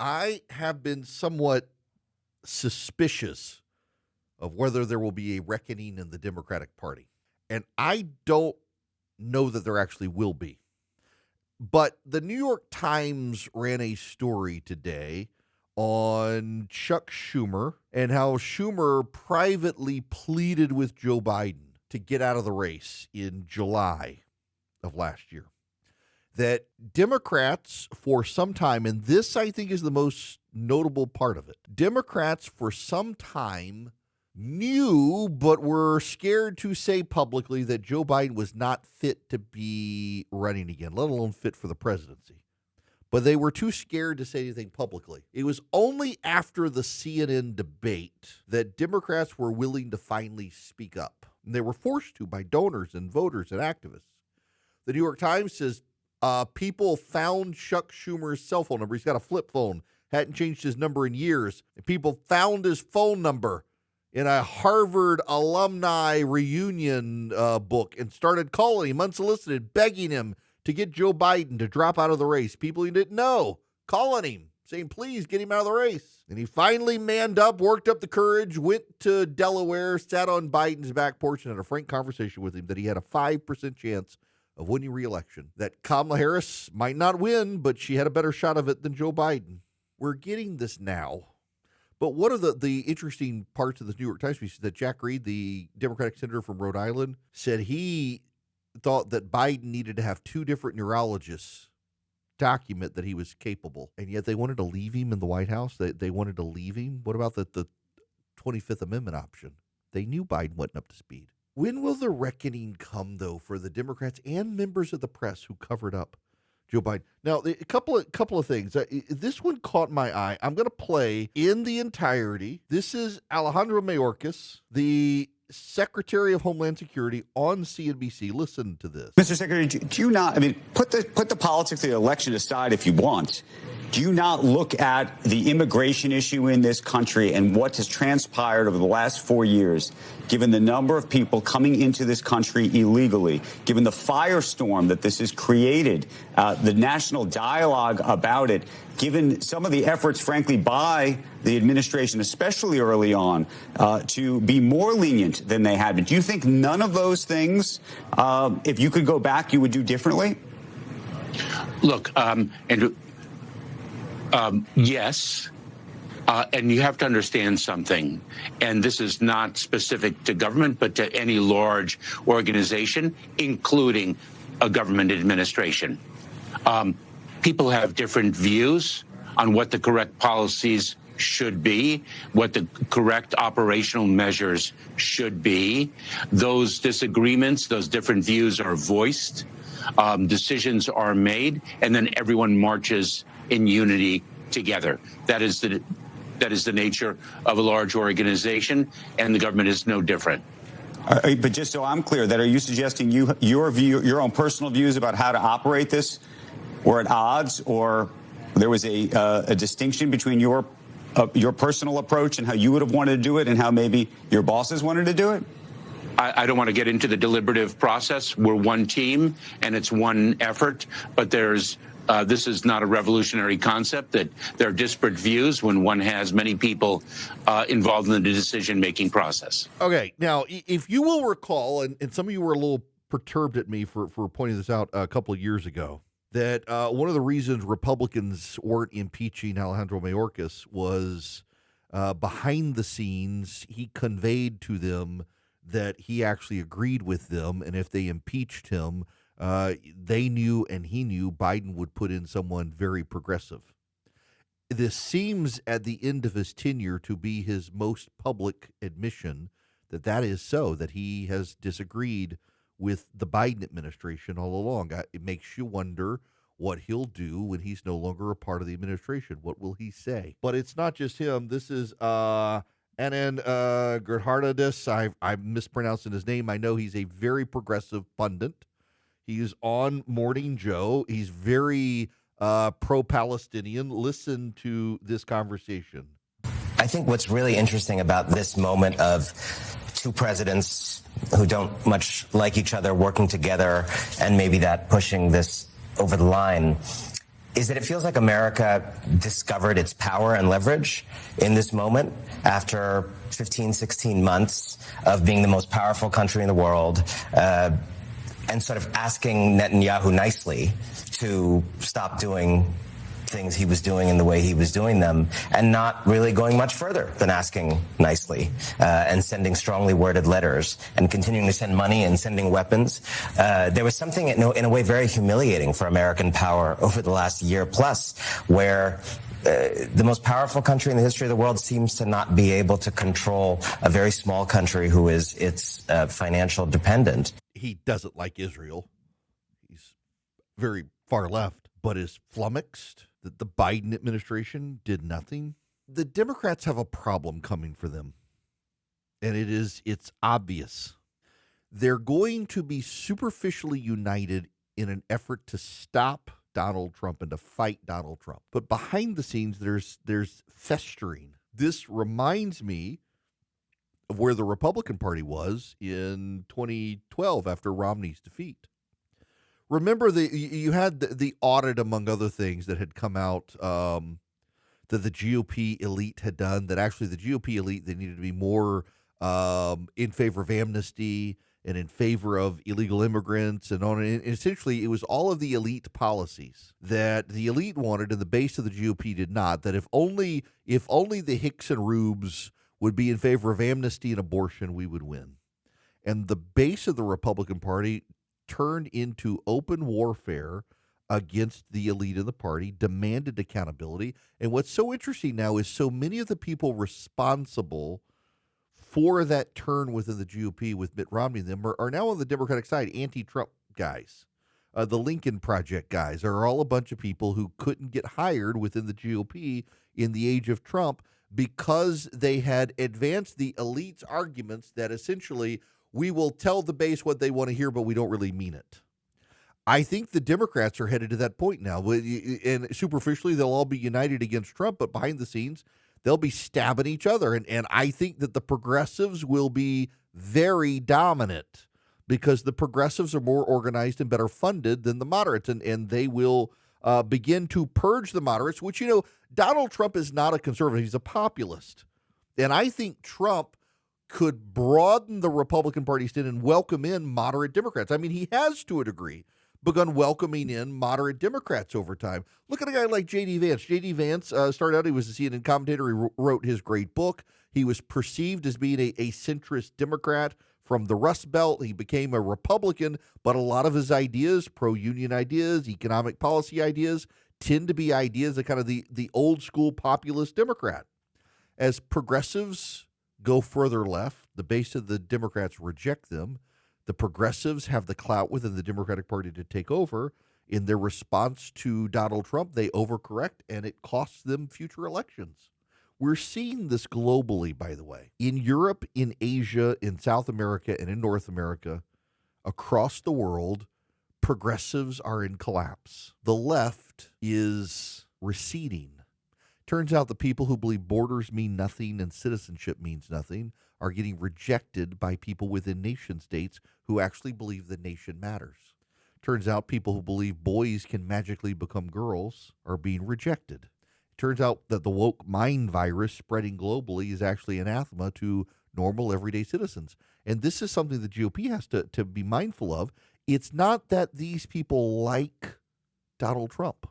I have been somewhat suspicious of whether there will be a reckoning in the Democratic Party. And I don't know that there actually will be. But the New York Times ran a story today on Chuck Schumer and how Schumer privately pleaded with Joe Biden to get out of the race in July of last year. That Democrats for some time, and this I think is the most notable part of it, Democrats for some time knew but were scared to say publicly that Joe Biden was not fit to be running again, let alone fit for the presidency. But they were too scared to say anything publicly. It was only after the CNN debate that Democrats were willing to finally speak up. And they were forced to by donors and voters and activists. The New York Times says people found Chuck Schumer's cell phone number. He's got a flip phone, hadn't changed his number in years. And people found his phone number in a Harvard alumni reunion book and started calling him unsolicited, begging him to get Joe Biden to drop out of the race. People he didn't know calling him, saying, please get him out of the race. And he finally manned up, worked up the courage, went to Delaware, sat on Biden's back porch and had a frank conversation with him that he had a 5% chance of winning re-election, that Kamala Harris might not win, but she had a better shot of it than Joe Biden. We're getting this now. But one of the interesting parts of this New York Times piece is that Jack Reed, the Democratic senator from Rhode Island, said he thought that Biden needed to have two different neurologists document that he was capable. And yet they wanted to leave him in the White House. They wanted to leave him. What about the 25th Amendment option? They knew Biden wasn't up to speed. When will the reckoning come, though, for the Democrats and members of the press who covered up Joe Biden? Now, a couple of things. This one caught my eye. I'm going to play in the entirety. This is Alejandro Mayorkas, the Secretary of Homeland Security, on CNBC. Listen to this. Mr. Secretary, do you not, put the politics of the election aside if you want. Do you not look at the immigration issue in this country and what has transpired over the last 4 years, given the number of people coming into this country illegally, given the firestorm that this has created, the national dialogue about it, given some of the efforts, frankly, by the administration, especially early on, to be more lenient than they had been? Do you think none of those things, if you could go back, you would do differently? Look, Andrew, yes. And you have to understand something, and this is not specific to government, but to any large organization, including a government administration. People have different views on what the correct policies should be, what the correct operational measures should be. Those disagreements, those different views are voiced, decisions are made, and then everyone marches in unity together. That is the nature of a large organization, and the government is no different. But just so I'm clear, are you suggesting your own personal views about how to operate this were at odds, or there was a distinction between your personal approach and how you would have wanted to do it and how maybe your bosses wanted to do it? I don't want to get into the deliberative process. We're one team, and it's one effort, but this is not a revolutionary concept that there are disparate views when one has many people involved in the decision-making process. Okay, now, if you will recall, and some of you were a little perturbed at me for pointing this out a couple of years ago, that one of the reasons Republicans weren't impeaching Alejandro Mayorkas was behind the scenes, he conveyed to them that he actually agreed with them, and if they impeached him, they knew and he knew Biden would put in someone very progressive. This seems at the end of his tenure to be his most public admission that is so, that he has disagreed with the Biden administration all along. It makes you wonder what he'll do when he's no longer a part of the administration. What will he say? But it's not just him. This is Anand Gerhardadis. I'm mispronouncing his name. I know he's a very progressive pundit. He's on Morning Joe. He's very pro-Palestinian. Listen to this conversation. I think what's really interesting about this moment of two presidents who don't much like each other working together, and maybe that pushing this over the line, is that it feels like America discovered its power and leverage in this moment after 15, 16 months of being the most powerful country in the world, and sort of asking Netanyahu nicely to stop doing things he was doing in the way he was doing them, and not really going much further than asking nicely, and sending strongly worded letters and continuing to send money and sending weapons. There was something in a way very humiliating for American power over the last year plus, where the most powerful country in the history of the world seems to not be able to control a very small country who is its financial dependent. He doesn't like Israel. He's very far left, but is flummoxed that the Biden administration did nothing. The Democrats have a problem coming for them, and it's obvious. They're going to be superficially united in an effort to stop Donald Trump and to fight Donald Trump. But behind the scenes, there's festering. This reminds me of where the Republican Party was in 2012 after Romney's defeat. Remember, you had the audit, among other things, that had come out that the GOP elite had done, that actually the GOP elite, they needed to be more in favor of amnesty and in favor of illegal immigrants and on. And essentially, it was all of the elite policies that the elite wanted and the base of the GOP did not, that if only the Hicks and Rubes would be in favor of amnesty and abortion, we would win. And the base of the Republican Party turned into open warfare against the elite of the party, demanded accountability. And what's so interesting now is so many of the people responsible for that turn within the GOP with Mitt Romney and them are now on the Democratic side, anti-Trump guys. The Lincoln Project guys are all a bunch of people who couldn't get hired within the GOP in the age of Trump because they had advanced the elite's arguments that essentially we will tell the base what they want to hear, but we don't really mean it. I think the Democrats are headed to that point now. And superficially, they'll all be united against Trump, but behind the scenes, they'll be stabbing each other. And I think that the progressives will be very dominant because the progressives are more organized and better funded than the moderates. And they will begin to purge the moderates, which, Donald Trump is not a conservative. He's a populist. And I think Trump could broaden the Republican Party stand and welcome in moderate Democrats. I mean, he has, to a degree, begun welcoming in moderate Democrats over time. Look at a guy like J.D. Vance. J.D. Vance started out, he was a CNN commentator. He wrote his great book. He was perceived as being a centrist Democrat from the Rust Belt. He became a Republican, but a lot of his ideas, pro-union ideas, economic policy ideas, tend to be ideas of kind of the old school populist Democrat. As progressives go further left, the base of the Democrats reject them. The progressives have the clout within the Democratic Party to take over. In their response to Donald Trump, they overcorrect, and it costs them future elections. We're seeing this globally, by the way. In Europe, in Asia, in South America, and in North America, across the world, progressives are in collapse. The left is receding. Turns out the people who believe borders mean nothing and citizenship means nothing are getting rejected by people within nation states who actually believe the nation matters. Turns out people who believe boys can magically become girls are being rejected. Turns out that the woke mind virus spreading globally is actually anathema to normal everyday citizens. And this is something the GOP has to be mindful of. It's not that these people like Donald Trump.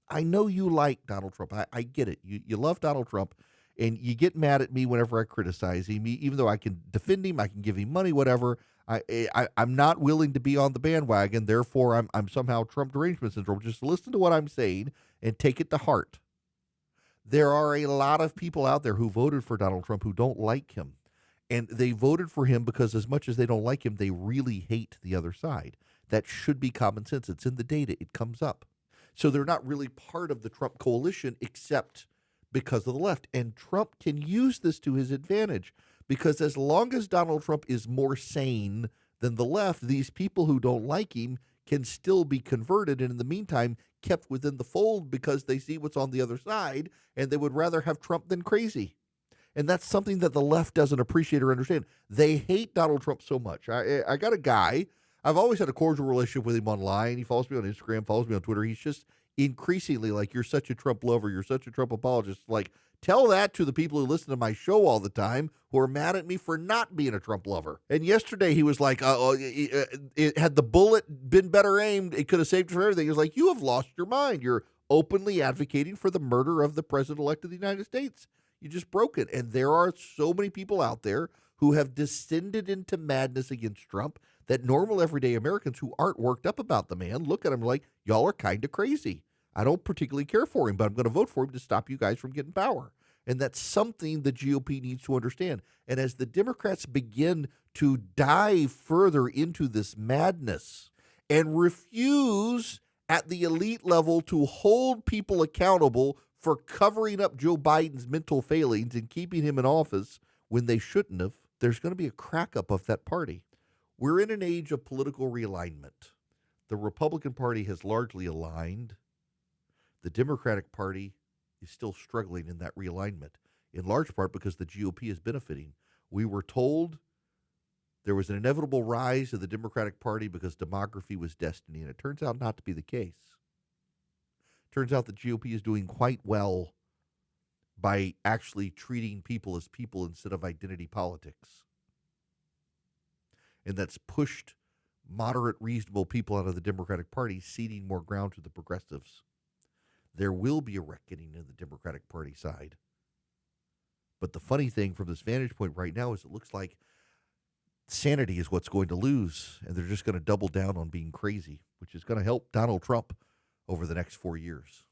I know you like Donald Trump. I get it. You love Donald Trump, and you get mad at me whenever I criticize him, even though I can defend him, I can give him money, whatever. I'm not willing to be on the bandwagon. Therefore, I'm somehow Trump derangement syndrome. Just listen to what I'm saying and take it to heart. There are a lot of people out there who voted for Donald Trump who don't like him. And they voted for him because as much as they don't like him, they really hate the other side. That should be common sense. It's in the data. It comes up. So they're not really part of the Trump coalition except because of the left. And Trump can use this to his advantage because as long as Donald Trump is more sane than the left, these people who don't like him can still be converted and in the meantime kept within the fold because they see what's on the other side and they would rather have Trump than crazy. And that's something that the left doesn't appreciate or understand. They hate Donald Trump so much. I got a guy, I've always had a cordial relationship with him online. He follows me on Instagram, follows me on Twitter. He's just increasingly like, you're such a Trump lover, you're such a Trump apologist. Like, tell that to the people who listen to my show all the time who are mad at me for not being a Trump lover. And yesterday he was like, had the bullet been better aimed, it could have saved us from everything. He was like, you have lost your mind. You're openly advocating for the murder of the president-elect of the United States. You just broke it. And there are so many people out there who have descended into madness against Trump that normal everyday Americans who aren't worked up about the man look at him like, y'all are kind of crazy. I don't particularly care for him, but I'm going to vote for him to stop you guys from getting power. And that's something the GOP needs to understand. And as the Democrats begin to dive further into this madness and refuse at the elite level to hold people accountable for covering up Joe Biden's mental failings and keeping him in office when they shouldn't have, there's going to be a crack up of that party. We're in an age of political realignment. The Republican Party has largely aligned. The Democratic Party is still struggling in that realignment, in large part because the GOP is benefiting. We were told there was an inevitable rise of the Democratic Party because demography was destiny, and it turns out not to be the case. Turns out the GOP is doing quite well by actually treating people as people instead of identity politics. And that's pushed moderate, reasonable people out of the Democratic Party, ceding more ground to the progressives. There will be a reckoning in the Democratic Party side. But the funny thing from this vantage point right now is it looks like sanity is what's going to lose, and they're just going to double down on being crazy, which is going to help Donald Trump over the next 4 years.